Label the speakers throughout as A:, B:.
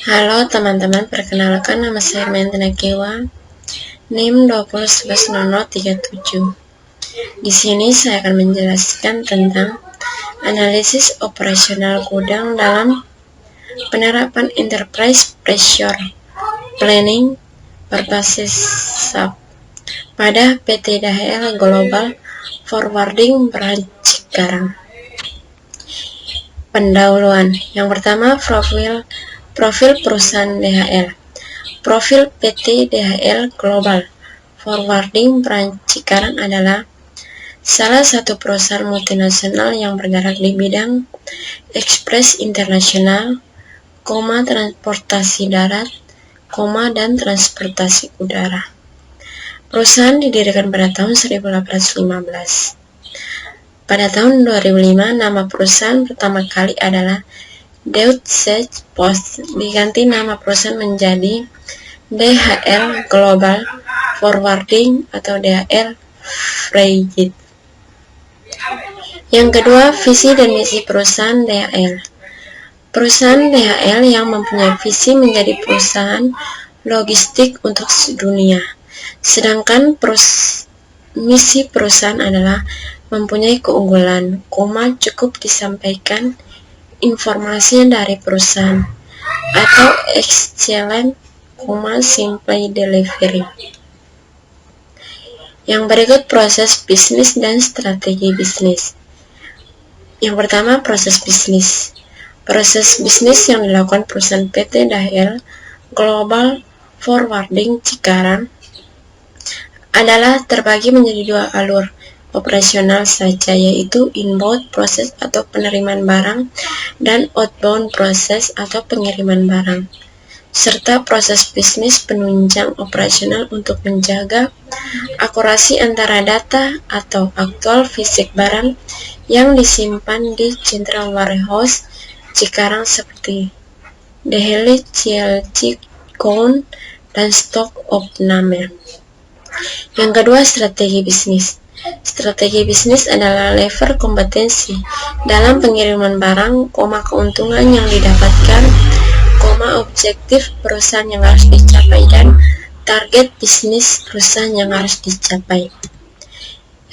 A: Halo teman-teman, perkenalkan nama saya Mentina Kewa, NIM 20110037. Di sini saya akan menjelaskan tentang analisis operasional gudang dalam penerapan Enterprise Pressure Planning berbasis SAP pada PT DHL Global Forwarding Branch Cikarang. Pendahuluan. Yang pertama, Profil perusahaan DHL. Profil PT DHL Global Forwarding Branch Cikarang adalah salah satu perusahaan multinasional yang bergerak di bidang ekspres internasional, transportasi darat, dan transportasi udara. Perusahaan didirikan pada tahun 1815. Pada tahun 2005, nama perusahaan pertama kali adalah Deutsche Post, diganti nama perusahaan menjadi DHL Global Forwarding atau DHL Freight. Yang kedua, visi dan misi perusahaan DHL. Perusahaan DHL yang mempunyai visi menjadi perusahaan logistik untuk dunia. Sedangkan misi perusahaan adalah mempunyai keunggulan, cukup disampaikan informasi dari perusahaan, atau excellent, simply delivery. Yang berikut proses bisnis dan strategi bisnis. Yang pertama, proses bisnis. Proses bisnis yang dilakukan perusahaan PT DHL Global Forwarding Cikarang adalah terbagi menjadi dua alur operasional saja, yaitu inbound proses atau penerimaan barang dan outbound proses atau pengiriman barang, serta proses bisnis penunjang operasional untuk menjaga akurasi antara data atau aktual fisik barang yang disimpan di Central Warehouse Cikarang seperti daily CLC count dan stock of number. Yang kedua, strategi bisnis. Strategi bisnis adalah lever kompetensi dalam pengiriman barang, keuntungan yang didapatkan, objektif perusahaan yang harus dicapai, dan target bisnis perusahaan yang harus dicapai.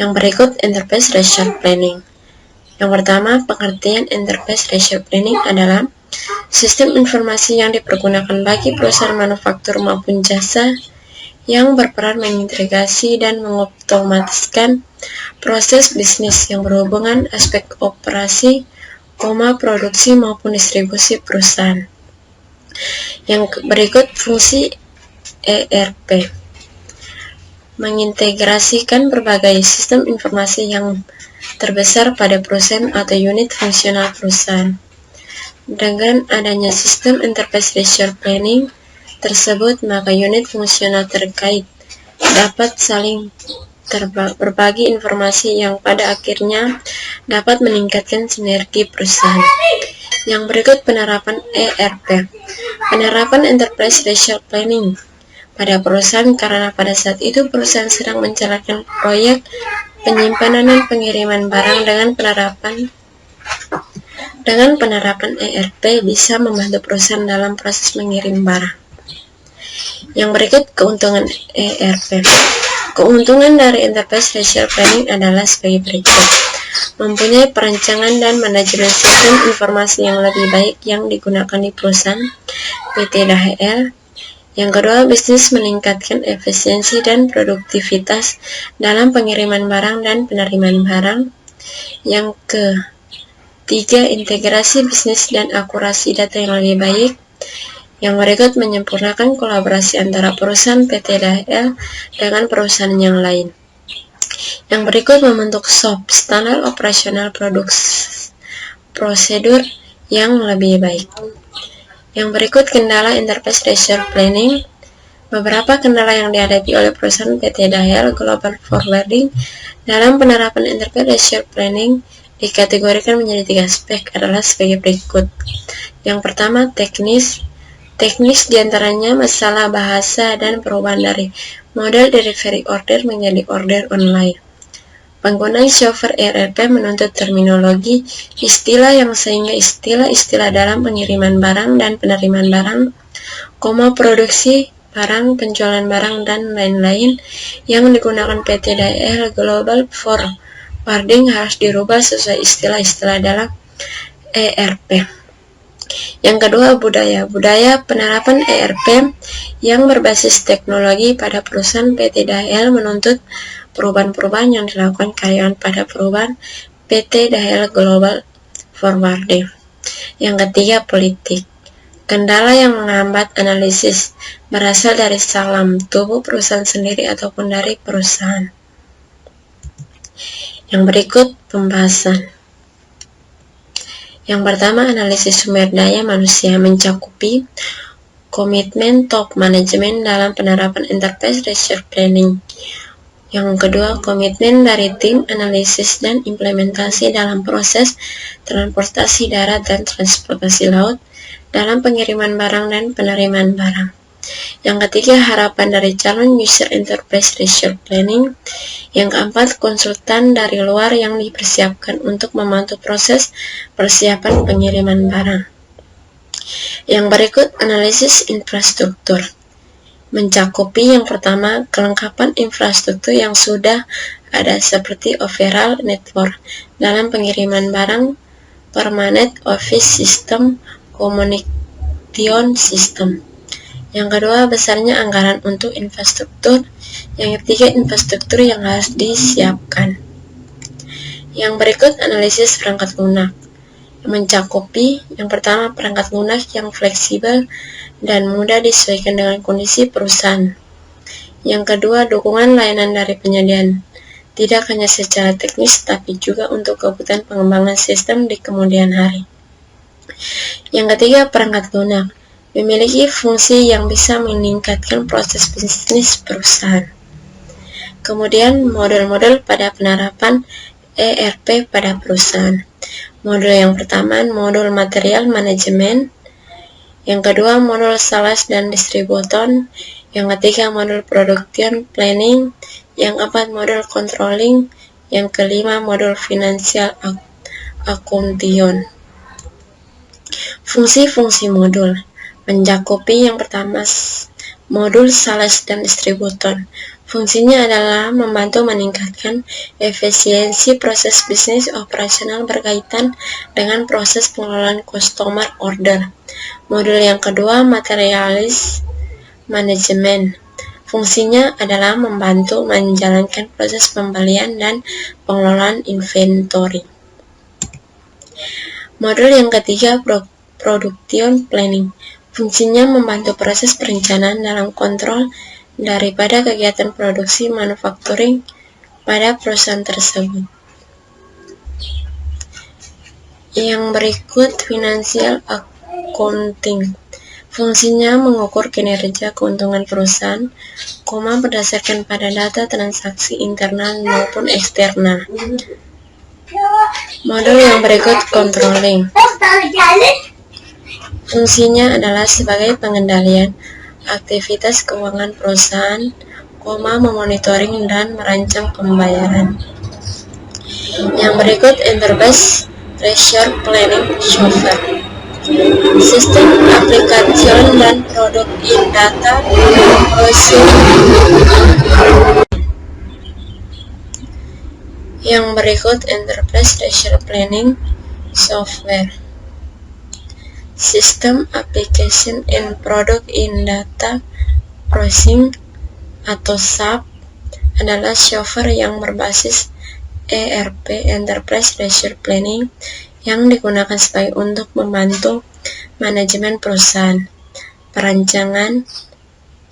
A: Yang berikut, Enterprise Resource Planning. Yang pertama, pengertian Enterprise Resource Planning adalah sistem informasi yang dipergunakan bagi perusahaan manufaktur maupun jasa yang berperan mengintegrasi dan mengotomatiskan proses bisnis yang berhubungan aspek operasi, produksi maupun distribusi perusahaan. Yang berikut, fungsi ERP. Mengintegrasikan berbagai sistem informasi yang terbesar pada perusahaan atau unit fungsional perusahaan. Dengan adanya sistem Enterprise Resource Planning tersebut, maka unit fungsional terkait dapat saling berbagi informasi yang pada akhirnya dapat meningkatkan sinergi perusahaan. Yang berikut, penerapan ERP. Penerapan Enterprise Resource Planning pada perusahaan karena pada saat itu perusahaan sedang menjalankan proyek penyimpanan dan pengiriman barang. Dengan penerapan ERP bisa membantu perusahaan dalam proses mengirim barang. Yang berikut, keuntungan ERP. Keuntungan dari Enterprise Resource Planning adalah sebagai berikut. Mempunyai perancangan dan manajemen sistem informasi yang lebih baik yang digunakan di perusahaan PT DHL. Yang kedua, bisnis meningkatkan efisiensi dan produktivitas dalam pengiriman barang dan penerimaan barang. Yang ketiga, integrasi bisnis dan akurasi data yang lebih baik. Yang berikut, menyempurnakan kolaborasi antara perusahaan PT DHL dengan perusahaan yang lain. Yang berikut, membentuk SOP, standar operasional prosedur yang lebih baik. Yang berikut, kendala Enterprise Resource Planning. Beberapa kendala yang dihadapi oleh perusahaan PT DHL Global Forwarding dalam penerapan Enterprise Resource Planning dikategorikan menjadi 3 aspek adalah sebagai berikut. Yang pertama, teknis diantaranya masalah bahasa dan perubahan dari model delivery order menjadi order online. Pengguna software ERP menuntut terminologi istilah yang sehingga istilah-istilah dalam pengiriman barang dan penerimaan barang, produksi barang, penjualan barang, dan lain-lain yang digunakan PT DHL Global Forwarding harus dirubah sesuai istilah-istilah dalam ERP. Yang kedua, budaya penerapan ERP yang berbasis teknologi pada perusahaan PT DHL menuntut perubahan-perubahan yang dilakukan karyawan pada perubahan PT DHL Global Forwarding. Yang ketiga, politik. Kendala yang menghambat analisis berasal dari dalam tubuh perusahaan sendiri ataupun dari perusahaan. Yang berikut pembahasan. Yang pertama, analisis sumber daya manusia mencakupi komitmen top manajemen dalam penerapan enterprise resource planning. Yang kedua, komitmen dari tim analisis dan implementasi dalam proses transportasi darat dan transportasi laut dalam pengiriman barang dan penerimaan barang. Yang ketiga, harapan dari calon user enterprise resource planning. Yang keempat, konsultan dari luar yang dipersiapkan untuk membantu proses persiapan pengiriman barang. Yang berikut, analisis infrastruktur. Mencakupi yang pertama, kelengkapan infrastruktur yang sudah ada seperti overall network dalam pengiriman barang, permanent office system, communication system. Yang kedua, besarnya anggaran untuk infrastruktur. Yang ketiga, infrastruktur yang harus disiapkan. Yang berikut, analisis perangkat lunak. Mencakupi yang pertama, perangkat lunak yang fleksibel dan mudah disesuaikan dengan kondisi perusahaan. Yang kedua, dukungan layanan dari penyediaan, tidak hanya secara teknis tapi juga untuk kebutuhan pengembangan sistem di kemudian hari. Yang ketiga, perangkat lunak memiliki fungsi yang bisa meningkatkan proses bisnis perusahaan. Kemudian, model-model pada penerapan ERP pada perusahaan. Modul yang pertama, modul material manajemen. Yang kedua, modul sales dan distributor. Yang ketiga, modul production planning. Yang keempat, modul controlling. Yang kelima, modul financial accounting. Fungsi-fungsi modul mencakupi yang pertama, modul sales dan distributor. Fungsinya adalah membantu meningkatkan efisiensi proses bisnis operasional berkaitan dengan proses pengelolaan customer order. Modul yang kedua, materialis manajemen. Fungsinya adalah membantu menjalankan proses pembelian dan pengelolaan inventory. Modul yang ketiga, production planning. Fungsinya membantu proses perencanaan dalam kontrol daripada kegiatan produksi manufacturing pada perusahaan tersebut. Yang berikut, financial accounting. Fungsinya mengukur kinerja keuntungan perusahaan, berdasarkan pada data transaksi internal maupun eksternal. Modul yang berikut, controlling. Fungsinya adalah sebagai pengendalian aktivitas keuangan perusahaan, memonitoring dan merancang pembayaran. Yang berikut, enterprise resource planning software. Sistem aplikasi dan produk in data processing. Yang berikut, enterprise resource planning software. Sistem application and product in data processing atau SAP adalah software yang berbasis ERP Enterprise Resource Planning yang digunakan sebagai untuk membantu manajemen perusahaan, perancangan,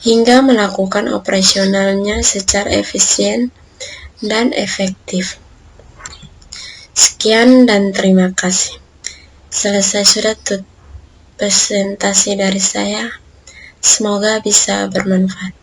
A: hingga melakukan operasionalnya secara efisien dan efektif. Sekian dan terima kasih. Selesai sudah presentasi dari saya. Semoga bisa bermanfaat.